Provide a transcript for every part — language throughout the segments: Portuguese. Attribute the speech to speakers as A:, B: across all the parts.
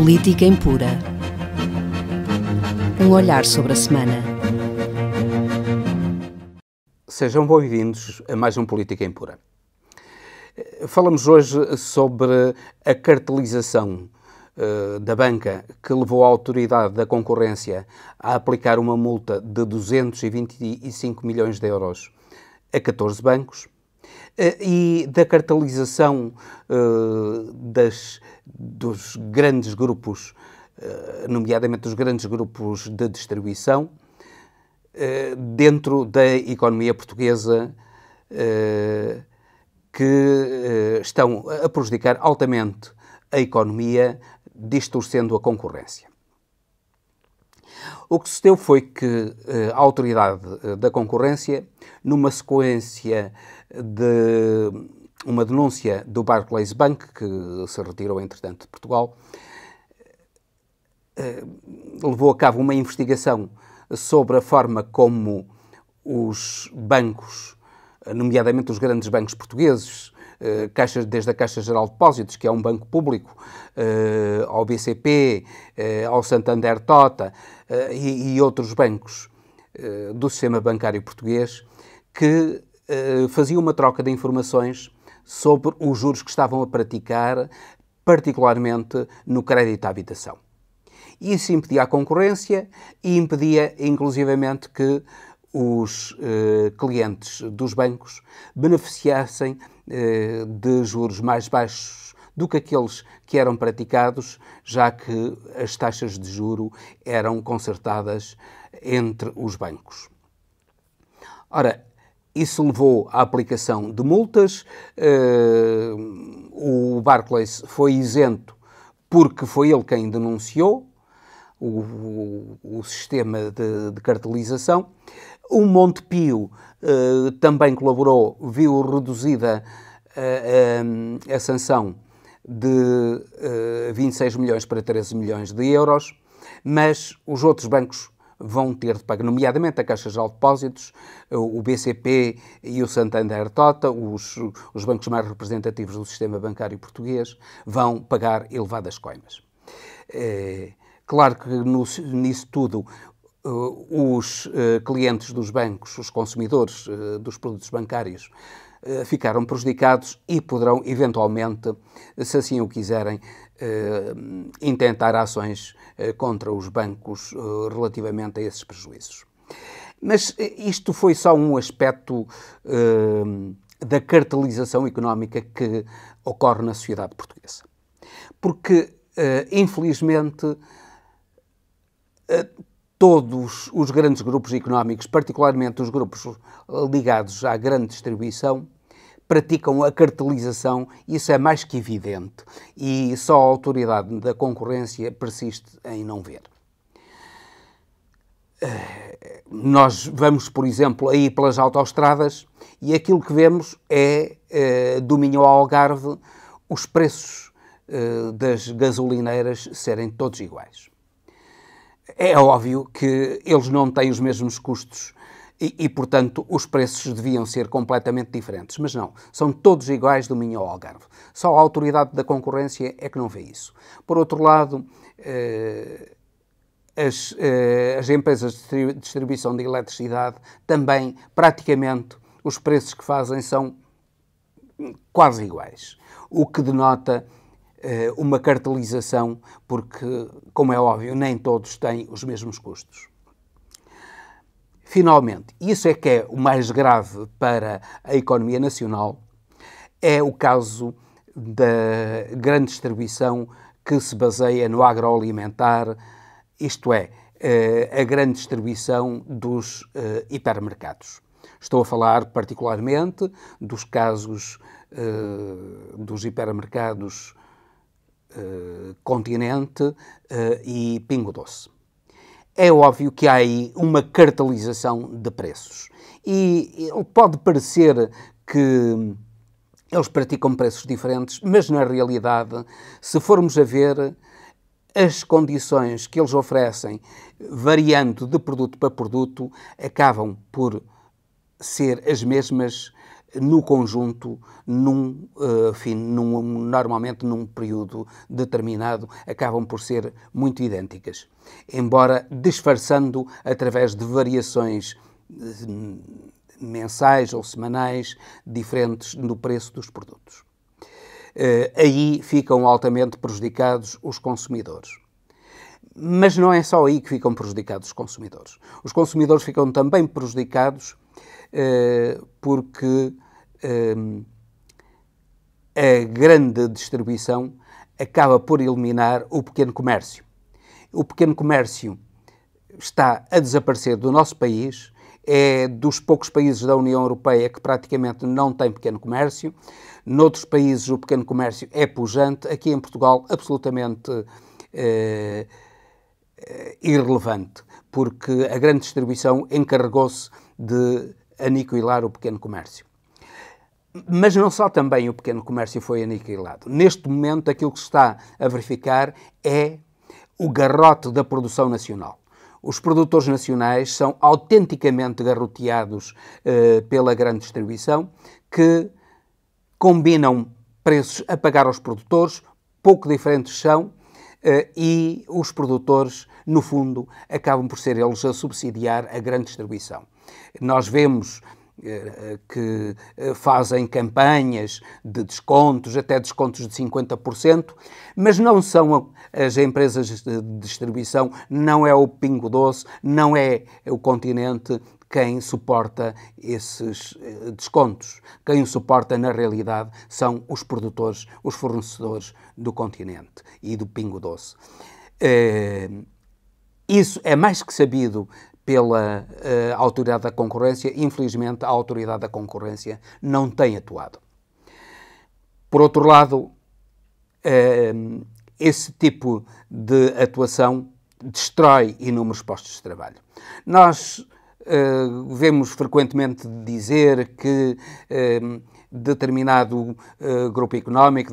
A: Política Impura. Um olhar sobre a semana.
B: Sejam bem-vindos a mais um Política Impura. Falamos hoje sobre a cartelização da banca que levou a Autoridade da Concorrência a aplicar uma multa de 225 milhões de euros a 14 bancos e da cartelização dos grandes grupos, nomeadamente dos grandes grupos de distribuição, dentro da economia portuguesa, que estão a prejudicar altamente a economia, distorcendo a concorrência. O que sucedeu foi que a Autoridade da Concorrência, numa sequência de uma denúncia do Barclays Bank, que se retirou, entretanto, de Portugal, levou a cabo uma investigação sobre a forma como os bancos, nomeadamente os grandes bancos portugueses, desde a Caixa Geral de Depósitos, que é um banco público, ao BCP, ao Santander Tota e outros bancos do sistema bancário português, que faziam uma troca de informações sobre os juros que estavam a praticar, particularmente no crédito à habitação. Isso impedia a concorrência e impedia, inclusivamente, que os clientes dos bancos beneficiassem de juros mais baixos do que aqueles que eram praticados, já que as taxas de juro eram concertadas entre os bancos. Ora, isso levou à aplicação de multas. O Barclays foi isento porque foi ele quem denunciou o sistema de cartelização. O Montepio também colaborou, viu reduzida a sanção de 26 milhões para 13 milhões de euros, mas os outros bancos vão ter de pagar, nomeadamente a Caixa Geral de Depósitos, o BCP e o Santander Tota, os bancos mais representativos do sistema bancário português, vão pagar elevadas coimas. Claro que nisso tudo os clientes dos bancos, os consumidores dos produtos bancários, ficaram prejudicados e poderão, eventualmente, se assim o quiserem, intentar ações contra os bancos relativamente a esses prejuízos. Mas isto foi só um aspecto da cartelização económica que ocorre na sociedade portuguesa. Porque, infelizmente, todos os grandes grupos económicos, particularmente os grupos ligados à grande distribuição, praticam a cartelização. Isso é mais que evidente e só a Autoridade da Concorrência persiste em não ver. Nós vamos, por exemplo, aí pelas autoestradas e aquilo que vemos é, do Minho ao Algarve, os preços das gasolineiras serem todos iguais. É óbvio que eles não têm os mesmos custos e, portanto, os preços deviam ser completamente diferentes. Mas não, são todos iguais do Minho ao Algarve. Só a Autoridade da Concorrência é que não vê isso. Por outro lado, as empresas de distribuição de eletricidade também, praticamente, os preços que fazem são quase iguais. O que denota uma cartelização, porque, como é óbvio, nem todos têm os mesmos custos. Finalmente, isso é que é o mais grave para a economia nacional, é o caso da grande distribuição que se baseia no agroalimentar, isto é, a grande distribuição dos hipermercados. Estou a falar particularmente dos casos dos hipermercados Continente e Pingo Doce. É óbvio que há aí uma cartelização de preços. E pode parecer que eles praticam preços diferentes, mas na realidade, se formos a ver, as condições que eles oferecem, variando de produto para produto, acabam por ser as mesmas no conjunto, normalmente num período determinado, acabam por ser muito idênticas, embora disfarçando através de variações mensais ou semanais diferentes no preço dos produtos. Aí ficam altamente prejudicados os consumidores. Mas não é só aí que ficam prejudicados os consumidores. Os consumidores ficam também prejudicados porque a grande distribuição acaba por eliminar o pequeno comércio. O pequeno comércio está a desaparecer do nosso país, é dos poucos países da União Europeia que praticamente não tem pequeno comércio. Noutros países o pequeno comércio é pujante, aqui em Portugal absolutamente irrelevante, porque a grande distribuição encarregou-se de aniquilar o pequeno comércio. Mas não só também o pequeno comércio foi aniquilado. Neste momento aquilo que se está a verificar é o garrote da produção nacional. Os produtores nacionais são autenticamente garroteados pela grande distribuição, que combinam preços a pagar aos produtores, pouco diferentes são, e os produtores, no fundo, acabam por ser eles a subsidiar a grande distribuição. Nós vemos que fazem campanhas de descontos, até descontos de 50%, mas não são as empresas de distribuição, não é o Pingo Doce, não é o Continente quem suporta esses descontos. Quem o suporta, na realidade, são os produtores, os fornecedores do Continente e do Pingo Doce. Isso é mais que sabido pela Autoridade da Concorrência. Infelizmente, a Autoridade da Concorrência não tem atuado. Por outro lado, esse tipo de atuação destrói inúmeros postos de trabalho. Nós vemos frequentemente dizer que determinado grupo económico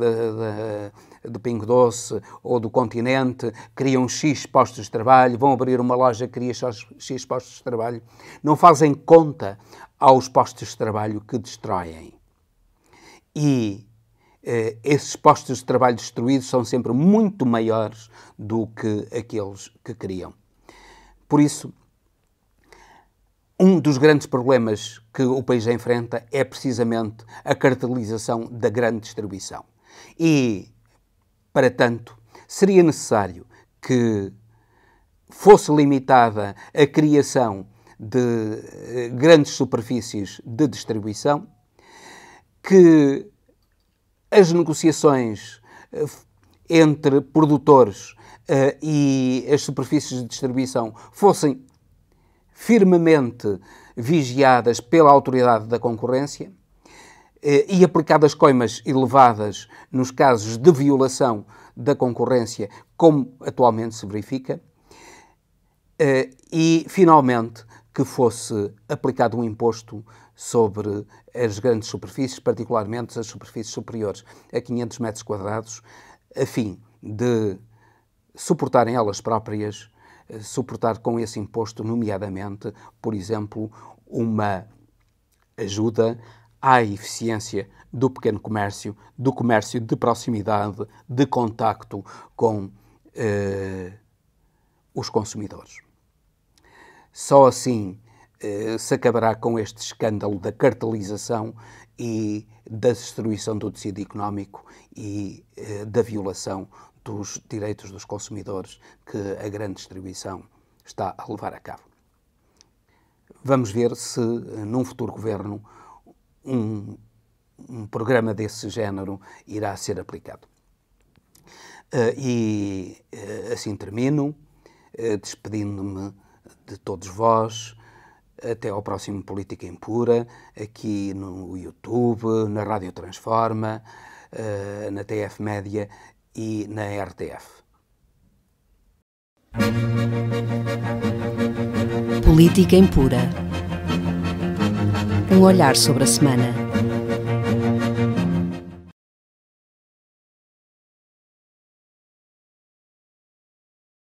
B: do Pingo Doce ou do Continente criam X postos de trabalho, vão abrir uma loja que cria X postos de trabalho. Não fazem conta aos postos de trabalho que destroem. E esses postos de trabalho destruídos são sempre muito maiores do que aqueles que criam. Por isso, um dos grandes problemas que o país enfrenta é precisamente a cartelização da grande distribuição. E, para tanto, seria necessário que fosse limitada a criação de grandes superfícies de distribuição, que as negociações entre produtores e as superfícies de distribuição fossem firmemente vigiadas pela Autoridade da Concorrência e aplicadas coimas elevadas nos casos de violação da concorrência, como atualmente se verifica, e, finalmente, que fosse aplicado um imposto sobre as grandes superfícies, particularmente as superfícies superiores a 500 metros quadrados, a fim de suportarem elas próprias, suportar com esse imposto, nomeadamente, por exemplo, uma ajuda à eficiência do pequeno comércio, do comércio de proximidade, de contacto com os consumidores. Só assim se acabará com este escândalo da cartelização e da destruição do tecido económico e da violação dos direitos dos consumidores que a grande distribuição está a levar a cabo. Vamos ver se, num futuro governo, um programa desse género irá ser aplicado. E assim termino, despedindo-me de todos vós. Até ao próximo Política Impura, aqui no YouTube, na Rádio Transforma, na TF Média e na RTF.
A: Política Impura. Um olhar sobre a semana.